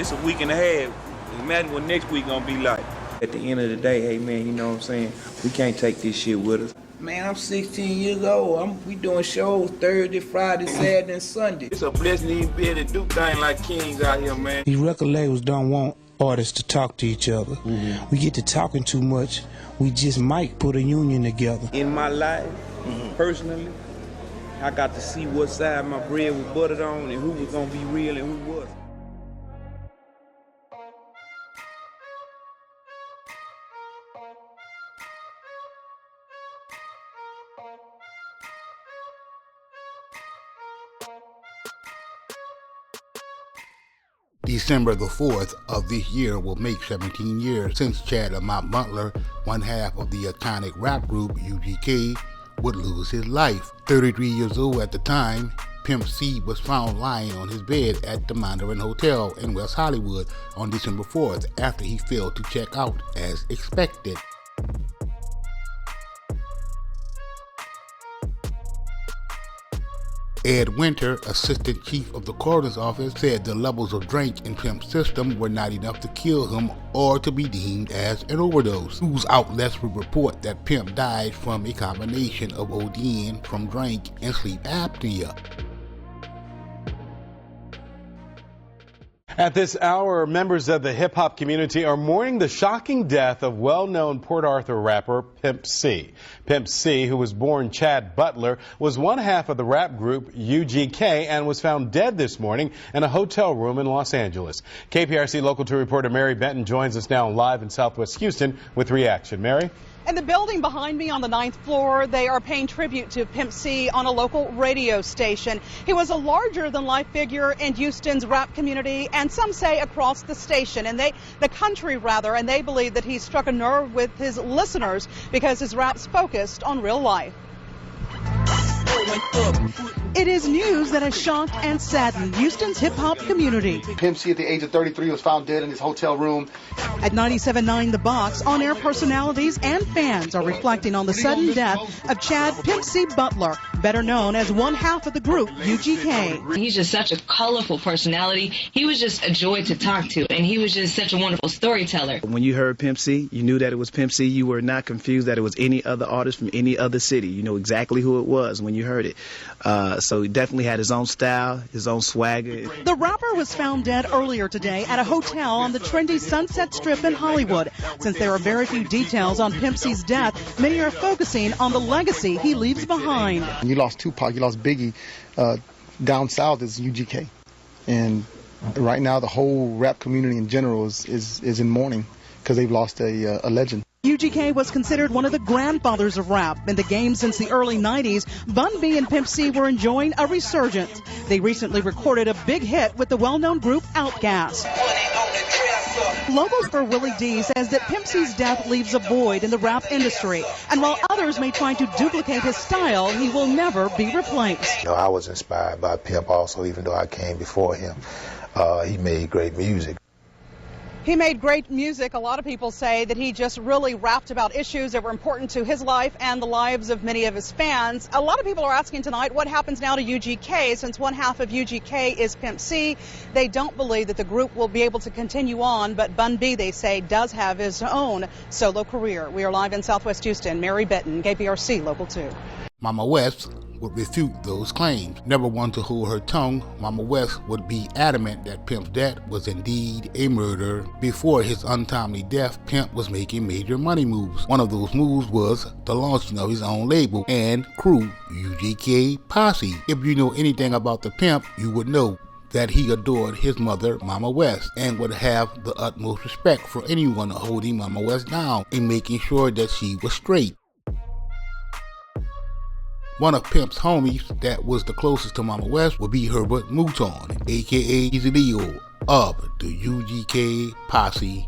It's a week and a half. Imagine what next week gonna be like. At the end of the day, hey man, you know what I'm saying? We can't take this shit with us. Man, I'm 16 years old. We doing shows Thursday, Friday, Saturday, and Sunday. It's a blessing to even be able to do things like kings out here, man. These record labels don't want artists to talk to each other. We get to talking too much. We just might put a union together. In my life, personally, I got to see what side my bread was buttered on and who was gonna be real and who wasn't. December the 4th of this year will make 17 years since Chad Lamont Butler, one half of the iconic rap group UGK, would lose his life. 33 years old at the time, Pimp C was found lying on his bed at the Mandarin Hotel in West Hollywood on December 4th after he failed to check out as expected. Ed Winter, assistant chief of the coroner's office, said the levels of drink in Pimp's system were not enough to kill him or to be deemed as an overdose. News outlets would report that Pimp died from a combination of ODing from drink and sleep apnea. At this hour, members of the hip-hop community are mourning the shocking death of well-known Port Arthur rapper Pimp C. Pimp C, who was born Chad Butler, was one half of the rap group UGK and was found dead this morning in a hotel room in Los Angeles. KPRC Local 2 reporter Mary Benton joins us now live in Southwest Houston with reaction. Mary? In the building behind me on the 9th floor, they are paying tribute to Pimp C on a local radio station. He was a larger-than-life figure in Houston's rap community, and some say across the station, and the country rather, and they believe that he struck a nerve with his listeners because his rap's focused on real life. It is news that has shocked and saddened Houston's hip-hop community. Pimp C at the age of 33 was found dead in his hotel room. At 97.9 The Box, on-air personalities and fans are reflecting on the sudden death of Chad Pimp C Butler, better known as one half of the group UGK. He's just such a colorful personality. He was just a joy to talk to, and he was just such a wonderful storyteller. When you heard Pimp C, you knew that it was Pimp C. You were not confused that it was any other artist from any other city. You know exactly who it was when you heard it. So he definitely had his own style, his own swagger. The rapper was found dead earlier today at a hotel on the trendy Sunset Strip in Hollywood. Since there are very few details on Pimp C's death, many are focusing on the legacy he leaves behind. You lost Tupac, you lost Biggie. Down south is UGK. And right now the whole rap community in general is in mourning because they've lost a legend. UGK was considered one of the grandfathers of rap. In the game since the early 90s, Bun B and Pimp C were enjoying a resurgence. They recently recorded a big hit with the well-known group Outkast. Locals for Willie D says that Pimp C's death leaves a void in the rap industry. And while others may try to duplicate his style, he will never be replaced. You know, I was inspired by Pimp also, even though I came before him. He made great music. He made great music. A lot of people say that he just really rapped about issues that were important to his life and the lives of many of his fans. A lot of people are asking tonight what happens now to UGK since one half of UGK is Pimp C. They don't believe that the group will be able to continue on, but Bun B, they say, does have his own solo career. We are live in Southwest Houston. Mary Benton, KPRC Local 2. Mama West would refute those claims. Never one to hold her tongue, Mama West would be adamant that Pimp's death was indeed a murder. Before his untimely death, Pimp was making major money moves. One of those moves was the launching of his own label and crew, UGK Posse. If you know anything about the Pimp, you would know that he adored his mother, Mama West, and would have the utmost respect for anyone holding Mama West down and making sure that she was straight. One of Pimp's homies that was the closest to Mama West would be Herbert Mouton, aka Easy Leo of the UGK Posse.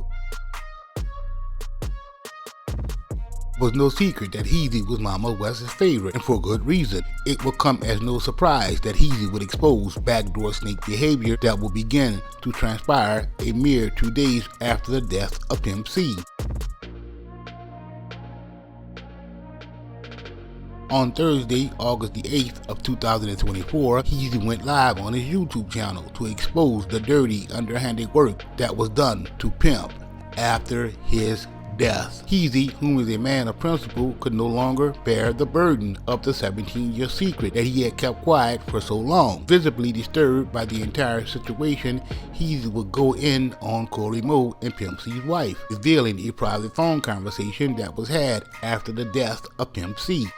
It was no secret that Heezy was Mama West's favorite, and for good reason. It would come as no surprise that Heezy would expose backdoor snake behavior that would begin to transpire a mere 2 days after the death of Pimp C. On Thursday, August the 8th of 2024, Heezy went live on his YouTube channel to expose the dirty, underhanded work that was done to Pimp after his death. Heezy, whom is a man of principle, could no longer bear the burden of the 17-year secret that he had kept quiet for so long. Visibly disturbed by the entire situation, Heezy would go in on Corey Moe and Pimp C's wife, revealing a private phone conversation that was had after the death of Pimp C.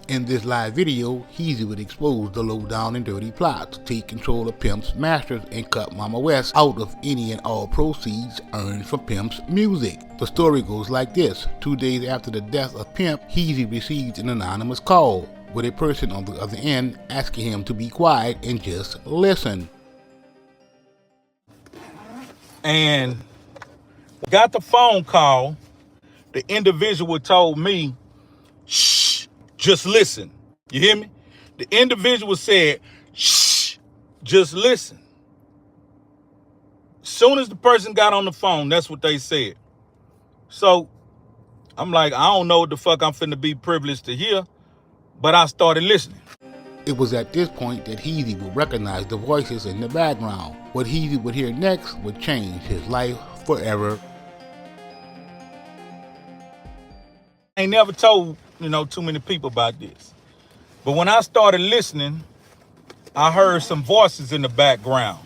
In this live video, Heezy would expose the low-down and dirty plot to take control of Pimp's masters and cut Mama West out of any and all proceeds earned from Pimp's music. The story goes like this. 2 days after the death of Pimp, Heezy received an anonymous call with a person on the other end asking him to be quiet and just listen. And got the phone call. The individual told me, shh, just listen. You hear me? The individual said, shh, just listen. As soon as the person got on the phone, that's what they said. So I'm like, I don't know what the fuck I'm finna be privileged to hear, but I started listening. It was at this point that Heezy would recognize the voices in the background. What Heezy would hear next would change his life forever. I ain't never told, too many people about this. But when I started listening, I heard some voices in the background.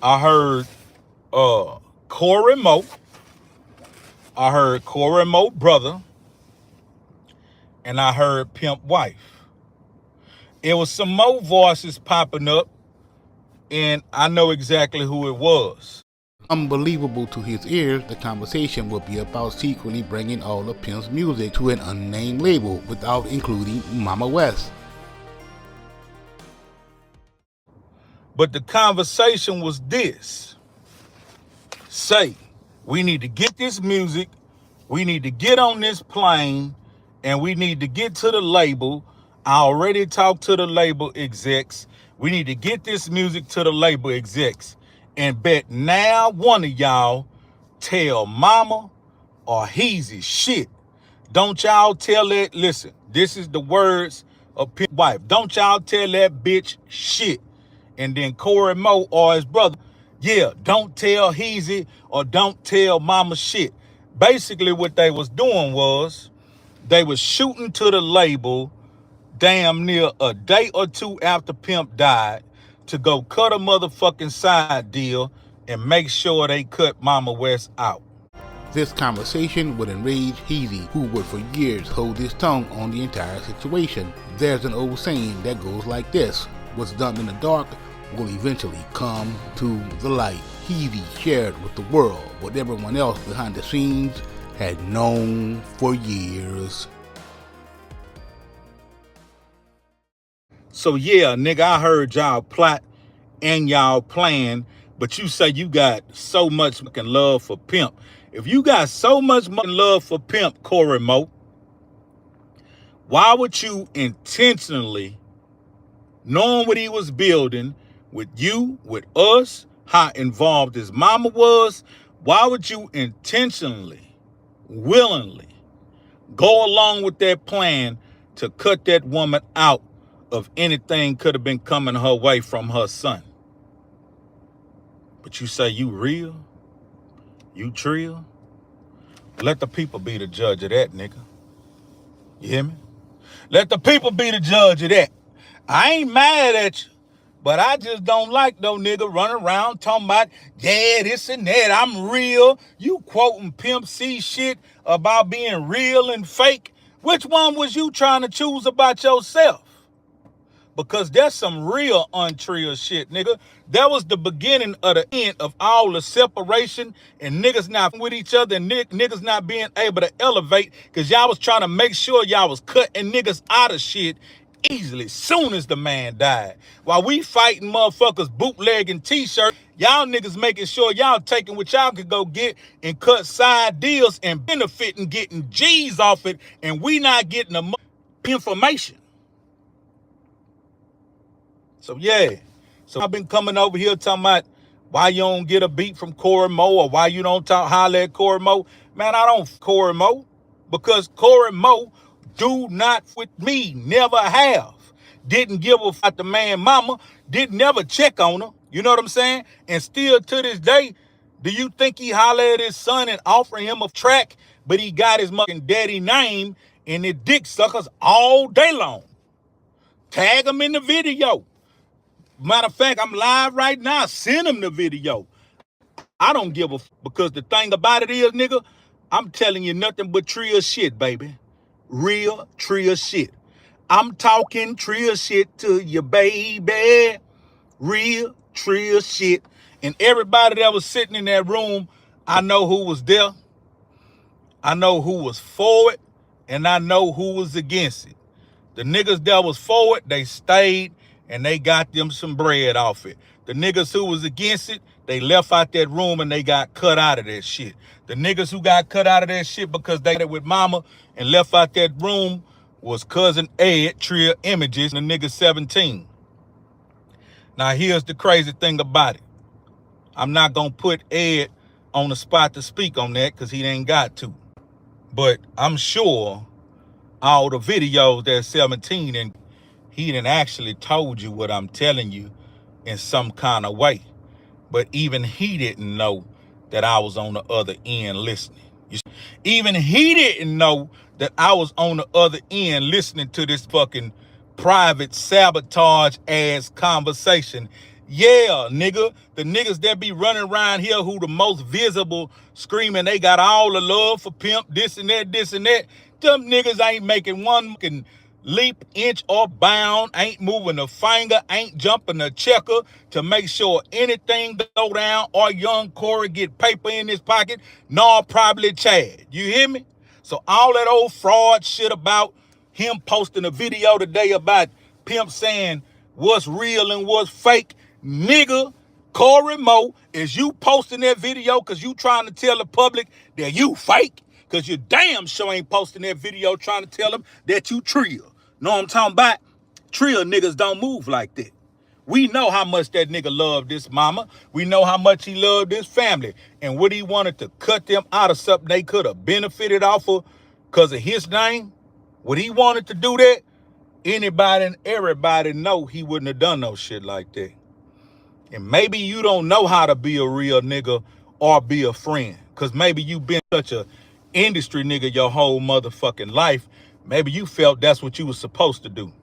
I heard Corey Moe. I heard Corey Moe brother. And I heard Pimp wife. It was some more voices popping up, and I know exactly who it was. Unbelievable to his ears, the conversation would be about secretly bringing all of Pimp's music to an unnamed label without including Mama West. But the conversation was this. Say, we need to get this music, we need to get on this plane, and we need to get to the label. I already talked to the label execs. We need to get this music to the label execs. And bet now one of y'all tell Mama or Heezy shit. Don't y'all tell that, listen, this is the words of Pimp's wife. Don't y'all tell that bitch shit. And then Corey Moe or his brother, yeah, don't tell Heezy or don't tell Mama shit. Basically what they was doing was they was shooting to the label damn near a day or two after Pimp died to go cut a motherfucking side deal and make sure they cut Mama West out. This conversation would enrage Heezy, who would for years hold his tongue on the entire situation. There's an old saying that goes like this: what's done in the dark will eventually come to the light. Heezy shared with the world what everyone else behind the scenes had known for years. So yeah, nigga, I heard y'all plot and y'all plan, but you say you got so much fucking love for Pimp. If you got so much love for Pimp, Corey Moe, why would you intentionally, knowing what he was building with you, with us, how involved his mama was, why would you intentionally, willingly go along with that plan to cut that woman out of anything could have been coming her way from her son? But you say you real? You trill? Let the people be the judge of that, nigga. You hear me? Let the people be the judge of that. I ain't mad at you, but I just don't like no nigga running around talking about, yeah, this and that, I'm real. You quoting Pimp C shit about being real and fake. Which one was you trying to choose about yourself? Because that's some real unreal shit, nigga. That was the beginning of the end of all the separation and niggas not with each other and niggas not being able to elevate because y'all was trying to make sure y'all was cutting niggas out of shit easily soon as the man died. While we fighting motherfuckers bootlegging t-shirts, y'all niggas making sure y'all taking what y'all could go get and cut side deals and benefiting getting G's off it, and we not getting a information. So yeah. So I've been coming over here talking about why you don't get a beat from Corey Mo or why you don't holler at Corey Mo. Man, I don't Corey Mo because Corey Mo do not with me, never have. Didn't give a fuck the man mama, didn't never check on her. You know what I'm saying? And still to this day, do you think he holler at his son and offering him a track, but he got his fucking daddy name and his dick suckers all day long? Tag him in the video. Matter of fact, I'm live right now. Send him the video. I don't give a because the thing about it is, nigga, I'm telling you nothing but Trill shit, baby. Real Trill shit. I'm talking Trill shit to you, baby. Real Trill shit. And everybody that was sitting in that room, I know who was there. I know who was for it. And I know who was against it. The niggas that was for it, they stayed and they got them some bread off it. The niggas who was against it, they left out that room and they got cut out of that shit. The niggas who got cut out of that shit because they with mama and left out that room was cousin Ed, Trill Images, and the nigga 17. Now here's the crazy thing about it. I'm not gonna put Ed on the spot to speak on that because he ain't got to. But I'm sure all the videos that 17 and he done actually told you what I'm telling you in some kind of way. But even he didn't know that I was on the other end listening. Even he didn't know that I was on the other end listening to this fucking private sabotage ass conversation. Yeah, nigga, the niggas that be running around here who the most visible screaming they got all the love for Pimp, this and that, them niggas ain't making one fucking leap, inch, or bound, ain't moving a finger, ain't jumping a checker to make sure anything go down or young Corey get paper in his pocket, nor probably Chad. You hear me? So all that old fraud shit about him posting a video today about Pimp saying what's real and what's fake, nigga, Corey Mo, is you posting that video because you trying to tell the public that you fake? Because you damn sure ain't posting that video trying to tell them that you Trill. Know what I'm talking about? Trill niggas don't move like that. We know how much that nigga loved this mama. We know how much he loved this family. And what he wanted to cut them out of something they could have benefited off of because of his name. What he wanted to do that, anybody and everybody know he wouldn't have done no shit like that. And maybe you don't know how to be a real nigga or be a friend. Because maybe you been such a industry nigga your whole motherfucking life. Maybe you felt that's what you was supposed to do.